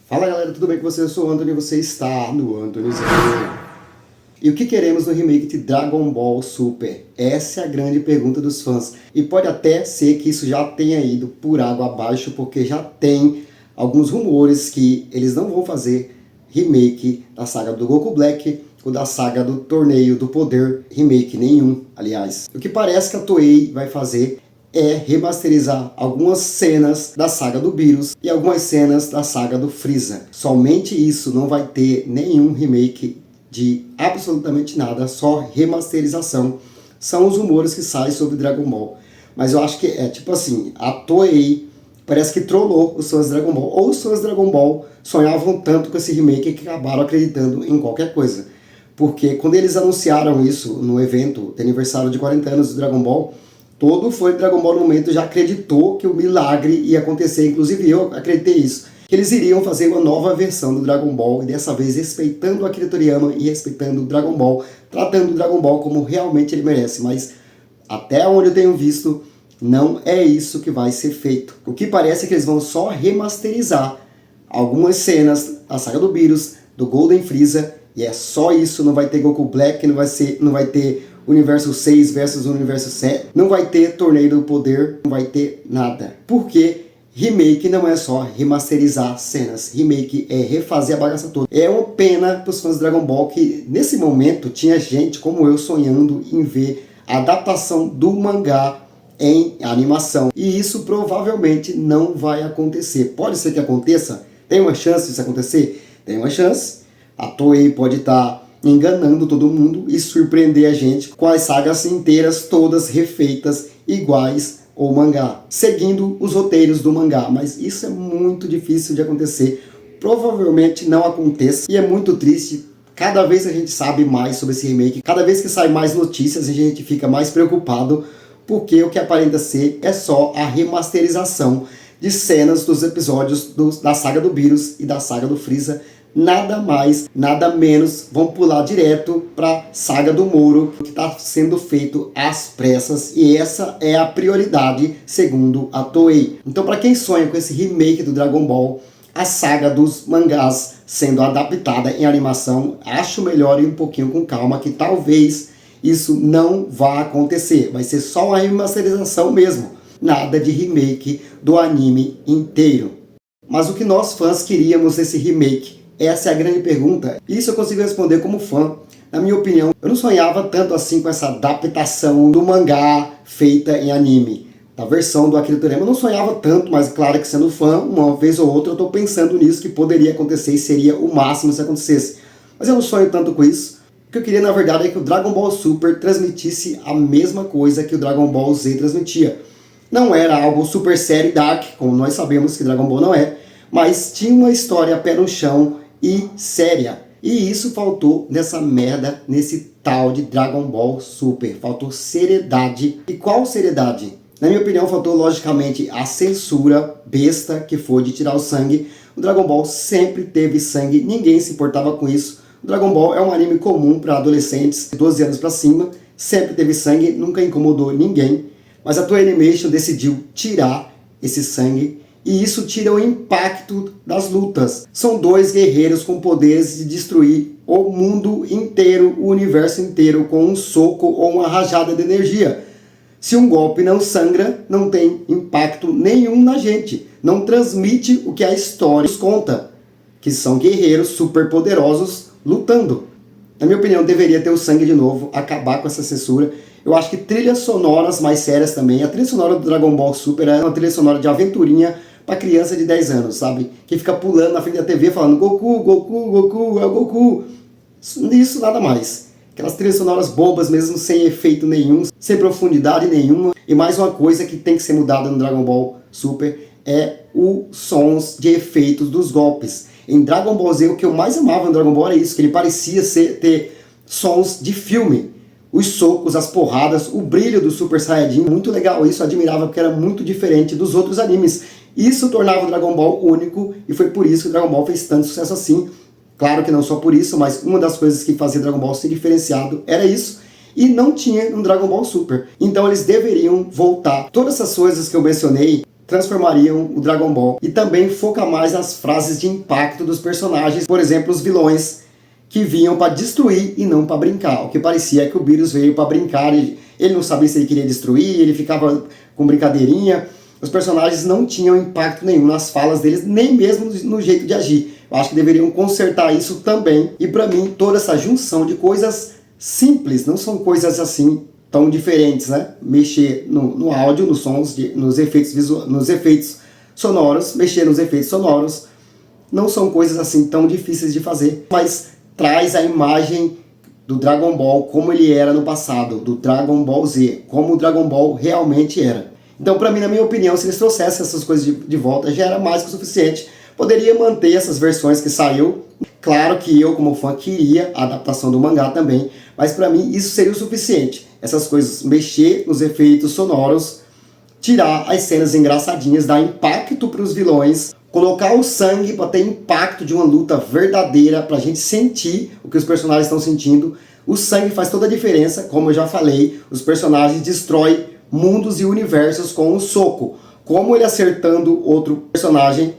Fala galera, tudo bem com você? Eu sou o Anthony e você está no Anthony's Review. E o que queremos no remake de Dragon Ball Super? Essa é a grande pergunta dos fãs. E pode até ser que isso já tenha ido por água abaixo, porque já tem alguns rumores que eles não vão fazer remake da saga do Goku Black ou da saga do Torneio do Poder, remake nenhum, aliás. O que parece que a Toei vai fazer é remasterizar algumas cenas da saga do Beerus e algumas cenas da saga do Freeza. Somente isso, não vai ter nenhum remake de absolutamente nada, só remasterização. São os rumores que saem sobre Dragon Ball. Mas eu acho que é tipo assim, a Toei parece que trollou os fãs de Dragon Ball. Ou os fãs de Dragon Ball sonhavam tanto com esse remake que acabaram acreditando em qualquer coisa. Porque quando eles anunciaram isso no evento de aniversário de 40 anos do Dragon Ball, todo fã de Dragon Ball no momento já acreditou que o milagre ia acontecer, inclusive eu acreditei isso, que eles iriam fazer uma nova versão do Dragon Ball, e dessa vez respeitando a Akira Toriyama e respeitando o Dragon Ball, tratando o Dragon Ball como realmente ele merece, mas até onde eu tenho visto, não é isso que vai ser feito. O que parece é que eles vão só remasterizar algumas cenas da saga do Beerus, do Golden Freeza, e é só isso, não vai ter Goku Black, não vai ter Universo 6 versus Universo 7, não vai ter Torneio do Poder, não vai ter nada. Porque remake não é só remasterizar cenas, remake é refazer a bagaça toda. É uma pena para os fãs de Dragon Ball que nesse momento tinha gente como eu sonhando em ver a adaptação do mangá em animação. E isso provavelmente não vai acontecer. Pode ser que aconteça? Tem uma chance disso acontecer? Tem uma chance. A Toei pode estar enganando todo mundo e surpreender a gente com as sagas inteiras todas refeitas iguais ao mangá, seguindo os roteiros do mangá, mas isso é muito difícil de acontecer, provavelmente não aconteça, e é muito triste. Cada vez que a gente sabe mais sobre esse remake, cada vez que sai mais notícias, a gente fica mais preocupado, porque o que aparenta ser é só a remasterização de cenas dos episódios da saga do Beerus e da saga do Freeza. Nada mais, nada menos, vão pular direto para a saga do Moro, que está sendo feito às pressas, e essa é a prioridade segundo a Toei. Então, para quem sonha com esse remake do Dragon Ball, a saga dos mangás sendo adaptada em animação, acho melhor ir um pouquinho com calma, que talvez isso não vá acontecer, vai ser só uma remasterização mesmo, nada de remake do anime inteiro. Mas o que nós fãs queríamos nesse remake? Essa é a grande pergunta. Isso eu consigo responder como fã. Na minha opinião, eu não sonhava tanto assim com essa adaptação do mangá feita em anime. Da versão do Akira Toriyama eu não sonhava tanto, mas claro que sendo fã, uma vez ou outra eu estou pensando nisso, que poderia acontecer e seria o máximo se acontecesse. Mas eu não sonho tanto com isso. O que eu queria na verdade é que o Dragon Ball Super transmitisse a mesma coisa que o Dragon Ball Z transmitia. Não era algo super sério e dark, como nós sabemos que Dragon Ball não é, mas tinha uma história pé no chão e séria. E isso faltou nessa merda, nesse tal de Dragon Ball Super. Faltou seriedade. E qual seriedade? Na minha opinião, faltou logicamente a censura besta que foi de tirar o sangue. O Dragon Ball sempre teve sangue, ninguém se importava com isso. O Dragon Ball é um anime comum para adolescentes de 12 anos para cima. Sempre teve sangue, nunca incomodou ninguém. Mas a Toei Animation decidiu tirar esse sangue. E isso tira o impacto das lutas. São dois guerreiros com poderes de destruir o mundo inteiro, o universo inteiro, com um soco ou uma rajada de energia. Se um golpe não sangra, não tem impacto nenhum na gente. Não transmite o que a história nos conta, que são guerreiros super poderosos lutando. Na minha opinião, deveria ter o sangue de novo, acabar com essa censura. Eu acho que trilhas sonoras mais sérias também. A trilha sonora do Dragon Ball Super é uma trilha sonora de aventurinha para criança de 10 anos, sabe? Que fica pulando na frente da TV falando Goku, Goku, Goku, é o Goku. Isso nada mais. Aquelas trilhas sonoras bobas mesmo, sem efeito nenhum, sem profundidade nenhuma. E mais uma coisa que tem que ser mudada no Dragon Ball Super é os sons de efeitos dos golpes. Em Dragon Ball Z, o que eu mais amava no Dragon Ball era isso, que ele parecia ter sons de filme. Os socos, as porradas, o brilho do Super Saiyajin, muito legal isso, eu admirava porque era muito diferente dos outros animes. Isso tornava o Dragon Ball único e foi por isso que o Dragon Ball fez tanto sucesso assim. Claro que não só por isso, mas uma das coisas que fazia Dragon Ball ser diferenciado era isso. E não tinha no Dragon Ball Super. Então eles deveriam voltar. Todas essas coisas que eu mencionei transformariam o Dragon Ball. E também foca mais nas frases de impacto dos personagens, por exemplo, os vilões que vinham para destruir e não para brincar. O que parecia que o Beerus veio para brincar, ele não sabia se ele queria destruir, ele ficava com brincadeirinha. Os personagens não tinham impacto nenhum nas falas deles, nem mesmo no jeito de agir. Eu acho que deveriam consertar isso também. E para mim, toda essa junção de coisas simples, não são coisas assim tão diferentes, né? Mexer no áudio, nos sons, nos efeitos sonoros, mexer nos efeitos sonoros, não são coisas assim tão difíceis de fazer, mas traz a imagem do Dragon Ball como ele era no passado, do Dragon Ball Z, como o Dragon Ball realmente era. Então, para mim, na minha opinião, se eles trouxessem essas coisas de volta, já era mais que o suficiente. Poderia manter essas versões que saiu. Claro que eu, como fã, queria a adaptação do mangá também, mas para mim isso seria o suficiente. Essas coisas, mexer nos efeitos sonoros, tirar as cenas engraçadinhas, dar impacto para os vilões, colocar o sangue para ter impacto de uma luta verdadeira, para a gente sentir o que os personagens estão sentindo. O sangue faz toda a diferença, como eu já falei, os personagens destroem mundos e universos com um soco. Como ele acertando outro personagem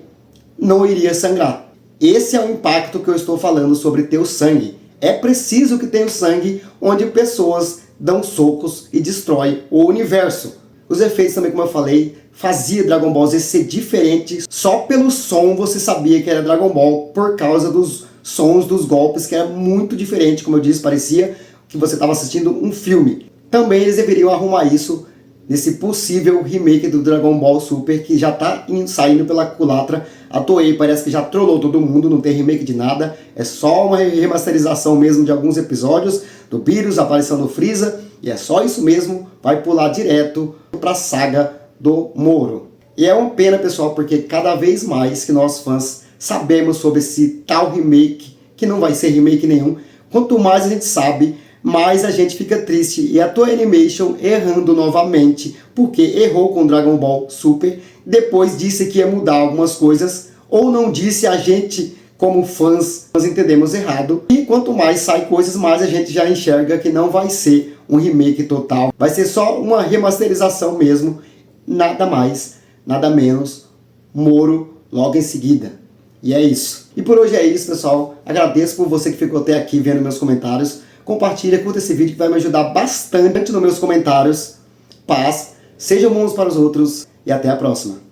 não iria sangrar. Esse é o impacto que eu estou falando sobre ter o sangue. É preciso que tenha o sangue onde pessoas dão socos e destroem o universo. Os efeitos também, como eu falei, fazia Dragon Ball Z ser diferente. Só pelo som você sabia que era Dragon Ball, por causa dos sons dos golpes, que era muito diferente. Como eu disse, parecia que você estava assistindo um filme. Também eles deveriam arrumar isso nesse possível remake do Dragon Ball Super, que já está saindo pela culatra. A Toei parece que já trollou todo mundo, não tem remake de nada, é só uma remasterização mesmo de alguns episódios do Beerus, aparição do Freeza, e é só isso mesmo, vai pular direto para a saga do Moro. E é uma pena, pessoal, porque cada vez mais que nós fãs sabemos sobre esse tal remake, que não vai ser remake nenhum, quanto mais a gente sabe, mais a gente fica triste. E a Toei Animation errando novamente, porque errou com Dragon Ball Super, depois disse que ia mudar algumas coisas, ou não disse, a gente como fãs nós entendemos errado. E quanto mais sai coisas, mais a gente já enxerga que não vai ser um remake total, vai ser só uma remasterização mesmo, nada mais, nada menos, Moro logo em seguida. E é isso. E por hoje é isso, pessoal. Agradeço por você que ficou até aqui vendo meus comentários. Compartilha, curta esse vídeo que vai me ajudar bastante nos meus comentários. Paz, sejam bons para os outros e até a próxima.